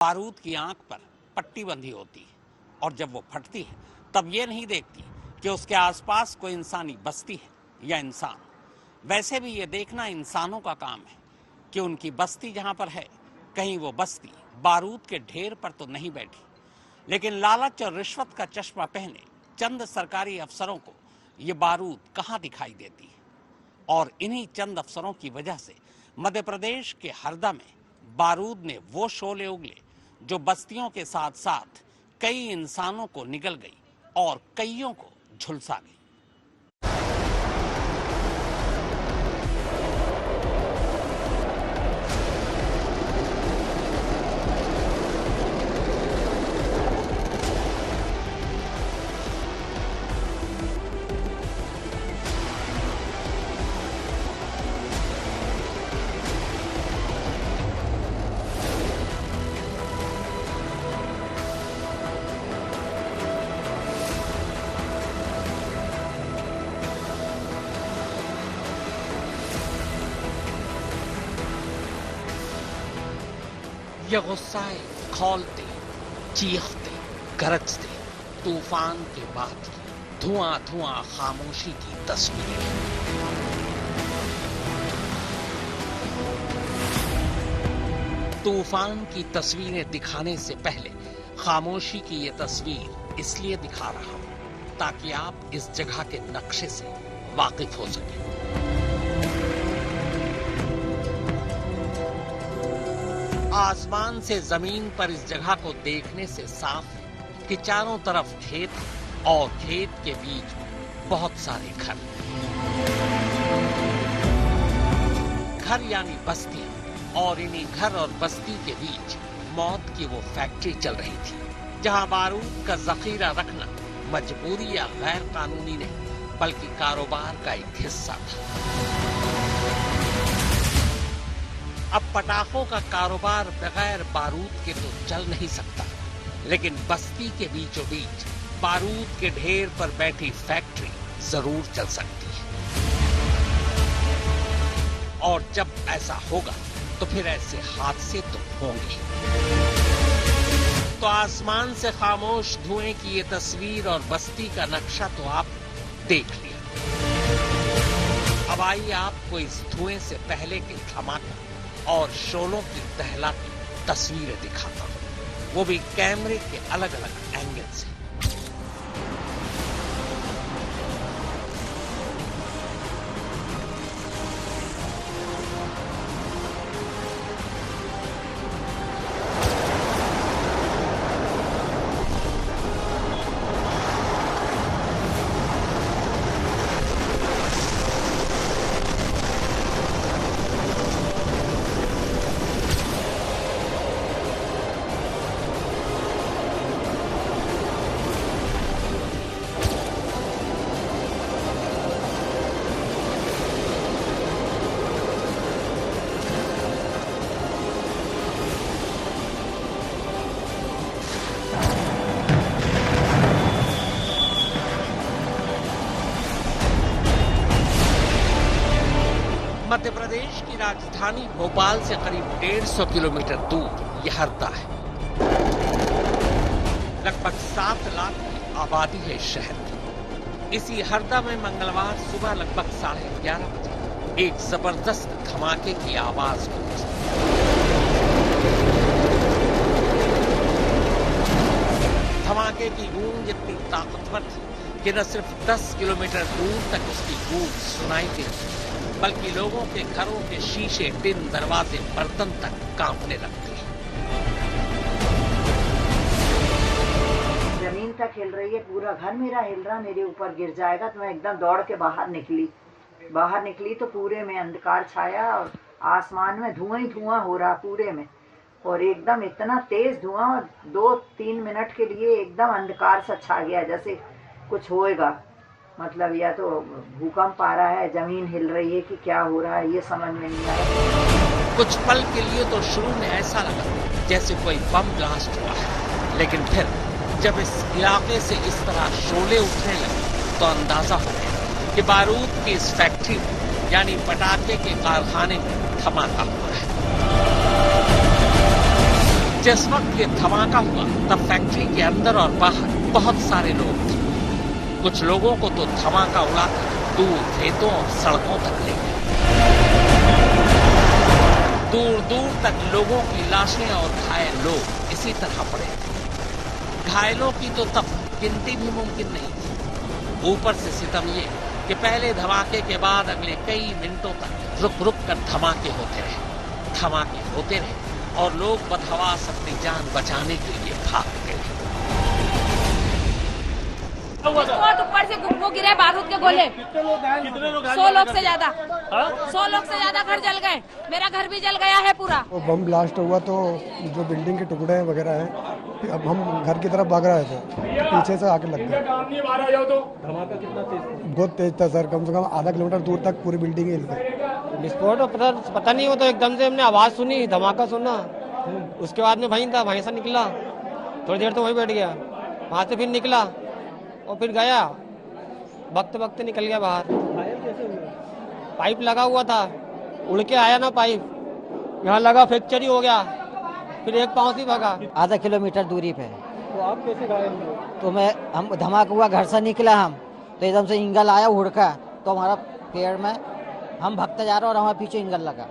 बारूद की आंख पर पट्टी बंधी होती है और जब वो फटती है तब ये नहीं देखती कि उसके आसपास कोई इंसानी बस्ती है या इंसान। वैसे भी ये देखना इंसानों का काम है कि उनकी बस्ती जहां पर है कहीं वो बस्ती बारूद के ढेर पर तो नहीं बैठी। लेकिन लालच और रिश्वत का चश्मा पहने चंद सरकारी अफसरों को ये बारूद कहां दिखाई देती है। और इन्हीं चंद अफसरों की वजह से मध्य प्रदेश के हरदा में बारूद ने वो शोले उगले जो बस्तियों के साथ साथ कई इंसानों को निगल गई और कईयों को झुलसा गई। ये गुस्साए खौलते, चीखते, गरजते तूफान के बाद की धुआं धुआं खामोशी की तस्वीरें। तूफान की तस्वीरें दिखाने से पहले खामोशी की ये तस्वीर इसलिए दिखा रहा हूं ताकि आप इस जगह के नक्शे से वाकिफ हो सकें। आसमान से जमीन पर इस जगह को देखने से साफ है कि चारों तरफ खेत और खेत के बीच बहुत सारे घर यानी बस्तियां। और इन्हीं घर और बस्ती के बीच मौत की वो फैक्ट्री चल रही थी जहां बारूद का जखीरा रखना मजबूरी या गैर कानूनी नहीं बल्कि कारोबार का एक हिस्सा था। अब पटाखों का कारोबार बगैर बारूद के तो चल नहीं सकता, लेकिन बस्ती के बीचों बीच बारूद के ढेर पर बैठी फैक्ट्री जरूर चल सकती है। और जब ऐसा होगा तो फिर ऐसे हादसे तो होंगे। तो आसमान से खामोश धुएं की ये तस्वीर और बस्ती का नक्शा तो आप देख लिया। अब आइए आपको इस धुएं से पहले के धमाके और शोलों की दहलाती तस्वीरें दिखाता हूं, वो भी कैमरे के अलग अलग एंगल से। मध्य प्रदेश की राजधानी भोपाल से करीब 150 किलोमीटर दूर यह हरदा है। लगभग 7 लाख की आबादी है इस शहर की। इसी हरदा में मंगलवार सुबह लगभग 11:30 बजे एक जबरदस्त धमाके की आवाज गूंजी। धमाके की गूंज इतनी ताकतवर थी कि न सिर्फ 10 किलोमीटर दूर तक उसकी गूंज सुनाई देती बल्कि लोगों के घरों के शीशे, टिन, दरवाजे, बर्तन तक कांपने लगते हैं। जमीन तक हिल रही है, पूरा घर मेरा हिल रहा, मेरे ऊपर गिर जाएगा। तो मैं एकदम दौड़ के बाहर निकली तो पूरे में अंधकार छाया और आसमान में धुआं ही धुआं हो रहा पूरे में। और एकदम इतना तेज धुआं, 2-3 मिनट के लिए एकदम अंधकार सा छा गया, जैसे कुछ होएगा। मतलब या तो भूकंप आ रहा है, जमीन हिल रही है कि क्या हो रहा है ये समझ में नहीं आया। कुछ पल के लिए तो शुरू में ऐसा लगा जैसे कोई बम ब्लास्ट हुआ है, लेकिन फिर जब इस इलाके से इस तरह शोले उठने लगे तो अंदाजा हो गया कि बारूद की इस फैक्ट्री में यानी पटाखे के कारखाने में धमाका हुआ है। जिस वक्त ये धमाका हुआ तब फैक्ट्री के अंदर और बाहर बहुत सारे लोग थे। कुछ लोगों को तो धमाका उड़ाकर दूर खेतों और सड़कों तक ले गया। दूर दूर तक लोगों की लाशें और घायल लोग इसी तरह पड़े थे। घायलों की तो तब गिनती भी मुमकिन नहीं थी। ऊपर से सितम ये कि पहले धमाके के बाद अगले कई मिनटों तक रुक रुक कर धमाके होते रहे और लोग बदहवास अपनी जान बचाने के लिए भाग गए। विस्फोट ऊपर से वो गिरे बारूद के गोले। कितने लोग हैं? 100 लोग से ज्यादा 100 लोग से ज्यादा घर जल गए। मेरा घर भी जल गया है पूरा। वो बम ब्लास्ट हुआ तो जो बिल्डिंग के टुकड़े वगैरह हैं, अब हम घर की तरफ भाग रहे थे, पीछे से आके लग गए। धमाका कितना तेज था? बहुत तेज था सर, कम से कम आधा किलोमीटर दूर तक पूरी बिल्डिंग हिल गई। विस्फोट पता नहीं, वो तो एकदम से हमने आवाज सुनी, धमाका सुना, उसके बाद में वहीं से निकला, थोड़ी देर तो वहीं बैठ गया, वहां से फिर निकला और फिर गया, वक्त निकल गया बाहर। घायल कैसे हुए? पाइप लगा हुआ था, उड़ के आया ना पाइप, यहाँ लगा, फ्रैक्चर ही हो गया, फिर एक पांव से भागा। आधा किलोमीटर दूरी पे। तो आप कैसे घायल हुए? तो हम धमाका हुआ, घर से निकला हम तो एकदम से इंगल आया उड़का, तो हमारा पेड़ में हम भगते जा रहे और हमारे पीछे इंगल लगा,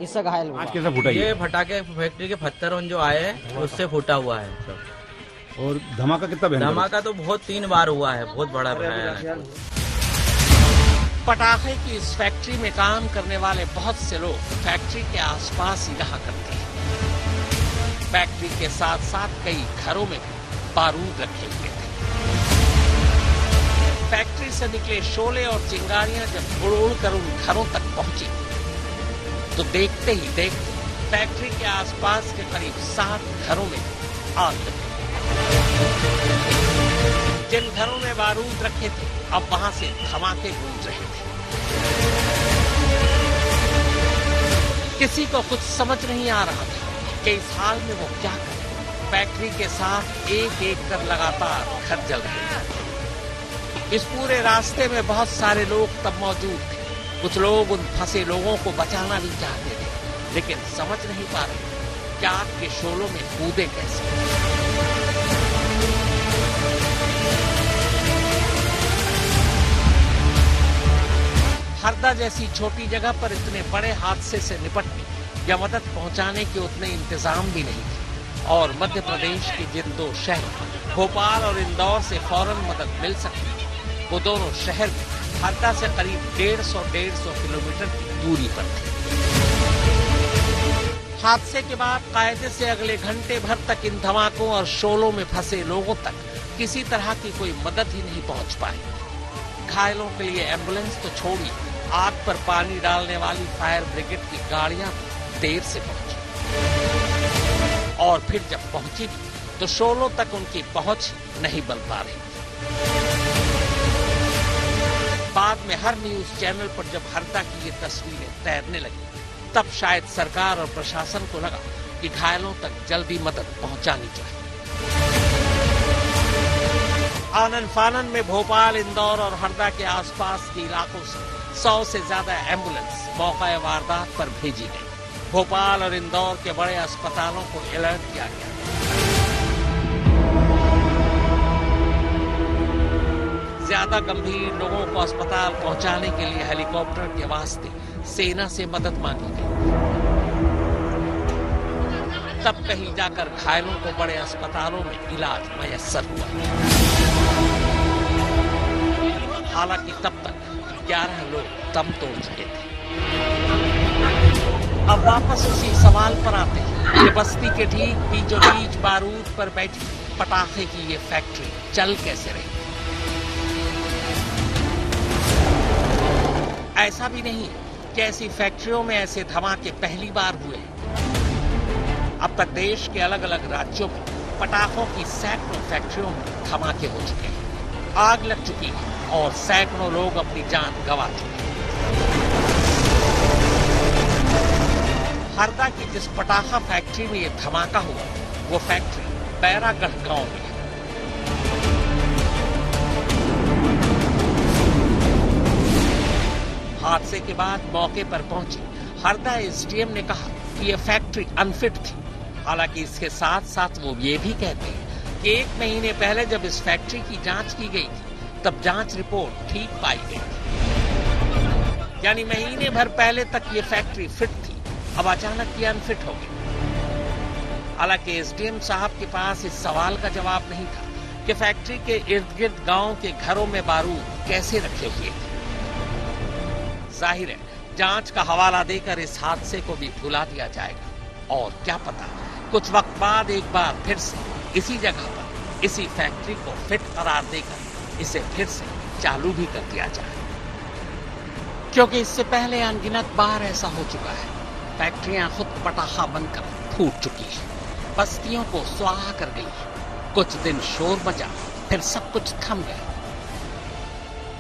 इससे घायल हुआ। आज कैसे फूटा ये फटाके फैक्ट्री के पत्थर जो आए हैं उससे फूटा हुआ है सब। और धमाका कितना भयंकर? धमाका तो बहुत 3 बार हुआ है, बहुत बड़ा है। पटाखे की इस फैक्ट्री में काम करने वाले बहुत से लोग फैक्ट्री के आसपास ही रहा करते हैं। फैक्ट्री के साथ साथ कई घरों में बारूद रखे हुए थे। फैक्ट्री से निकले शोले और चिंगारियां जब उड़ कर उन घरों तक पहुंची तो देखते ही देखते फैक्ट्री के आसपास के करीब 7 घरों में आग लगी। जिन घरों में बारूद रखे थे अब वहां से धमाके गूंज रहे थे। किसी को कुछ समझ नहीं आ रहा था कि इस हाल में वो क्या करे। फैक्ट्री के साथ एक एक कर लगातार घर जल रहे थे। इस पूरे रास्ते में बहुत सारे लोग तब मौजूद थे। कुछ लोग उन फंसे लोगों को बचाना भी चाहते थे, लेकिन समझ नहीं पा रहे कि आग के शोलों में कूदे कैसे। हरदा जैसी छोटी जगह पर इतने बड़े हादसे से निपटने या मदद पहुंचाने के उतने इंतजाम भी नहीं थे और मध्य प्रदेश के जिन 2 शहर भोपाल और इंदौर से फौरन मदद मिल सकती वो दोनों शहर हरदा से करीब 150 किलोमीटर की दूरी पर थे। हादसे के बाद कायदे से अगले घंटे भर तक इन धमाकों और शोलों में फंसे लोगों तक किसी तरह की कोई मदद ही नहीं पहुंच पाई। घायलों के लिए एम्बुलेंस तो छोड़ी, आग पर पानी डालने वाली फायर ब्रिगेड की गाड़ियां देर से पहुंची और फिर जब पहुंची तो शोलों तक उनकी पहुंच नहीं बन पा रही। बाद में हर न्यूज चैनल पर जब हरदा की ये तस्वीरें तैरने लगी तब शायद सरकार और प्रशासन को लगा कि घायलों तक जल्दी मदद पहुंचानी चाहिए। आनन फानन में भोपाल, इंदौर और हरदा के आसपास के इलाकों से 100 से ज्यादा एम्बुलेंस मौका वारदात पर भेजी गई। भोपाल और इंदौर के बड़े अस्पतालों को अलर्ट किया गया। ज्यादा गंभीर लोगों को अस्पताल पहुंचाने के लिए हेलीकॉप्टर के वास्ते सेना से मदद मांगी गई। तब कहीं जाकर घायलों को बड़े अस्पतालों में इलाज मयस्सर हुआ। हालांकि तब तक 11 लोग दम तोड़ चुके थे। अब वापस उसी सवाल पर आते हैं कि बस्ती के ठीक बीचों बीच बारूद पर बैठी पटाखे की ये फैक्ट्री चल कैसे रही। ऐसा भी नहीं कि ऐसी फैक्ट्रियों में ऐसे धमाके पहली बार हुए। अब तक देश के अलग अलग राज्यों में पटाखों की सैकड़ों फैक्ट्रियों में धमाके हो चुके हैं, आग लग चुकी है और सैकड़ों लोग अपनी जान गंवा चुके हैं। हरदा की जिस पटाखा फैक्ट्री में ये धमाका हुआ वो फैक्ट्री बैरागढ़ गांव में है। हादसे के बाद मौके पर पहुंचे हरदा एसडीएम ने कहा कि यह फैक्ट्री अनफिट थी हालांकि इसके साथ साथ वो ये भी कहते हैं कि 1 महीने पहले जब इस फैक्ट्री की जांच की गई थी तब जांच रिपोर्ट ठीक पाई गई थी, यानी महीने भर पहले तक ये फैक्ट्री फिट थी, अब अचानक ये अनफिट हो गई। हालांकि एसडीएम साहब के पास इस सवाल का जवाब नहीं था कि फैक्ट्री के इर्द गिर्द गांव के घरों में बारूद कैसे रखे हुए थे। जाहिर है जांच का हवाला देकर इस हादसे को भी भुला दिया जाएगा और क्या पता कुछ वक्त बाद एक बार फिर से इसी जगह पर इसी फैक्ट्री को फिट करार देकर इसे फिर से चालू भी कर दिया जाए, क्योंकि इससे पहले अनगिनत बार ऐसा हो चुका है। फैक्ट्रियां खुद पटाखा बनकर फूट चुकी है, बस्तियों को स्वाहा कर गई है। कुछ दिन शोर मचा, फिर सब कुछ थम गया।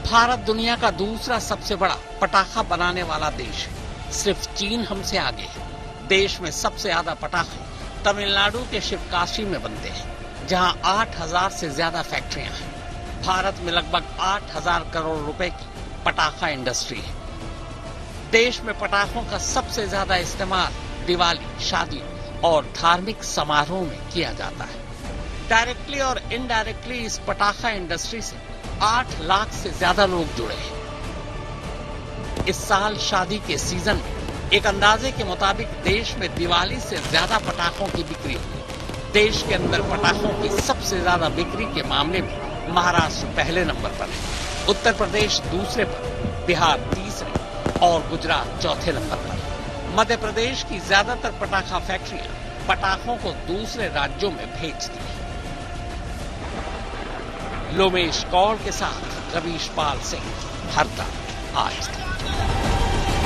भारत दुनिया का दूसरा सबसे बड़ा पटाखा बनाने वाला देश है, सिर्फ चीन हमसे आगे है। देश में सबसे ज्यादा पटाखे तमिलनाडु के शिवकाशी में बनते हैं, जहां 8000 से ज्यादा फैक्ट्रियां हैं। भारत में लगभग 8000 करोड़ रुपए की पटाखा इंडस्ट्री है। देश में पटाखों का सबसे ज्यादा इस्तेमाल दिवाली, शादी और धार्मिक समारोह में किया जाता है। डायरेक्टली और इनडायरेक्टली इस पटाखा इंडस्ट्री से 8 लाख से ज्यादा लोग जुड़े हैं। इस साल शादी के सीजन में एक अंदाजे के मुताबिक देश में दिवाली से ज्यादा पटाखों की बिक्री हुई। देश के अंदर पटाखों की सबसे ज्यादा बिक्री के मामले में महाराष्ट्र पहले नंबर पर है, उत्तर प्रदेश दूसरे पर, बिहार तीसरे और गुजरात चौथे नंबर पर। मध्य प्रदेश की ज्यादातर पटाखा फैक्ट्रियां पटाखों को दूसरे राज्यों में भेजती हैं। लोमेश कौर के साथ रवीश पाल सिंह, हरदा, आज तक।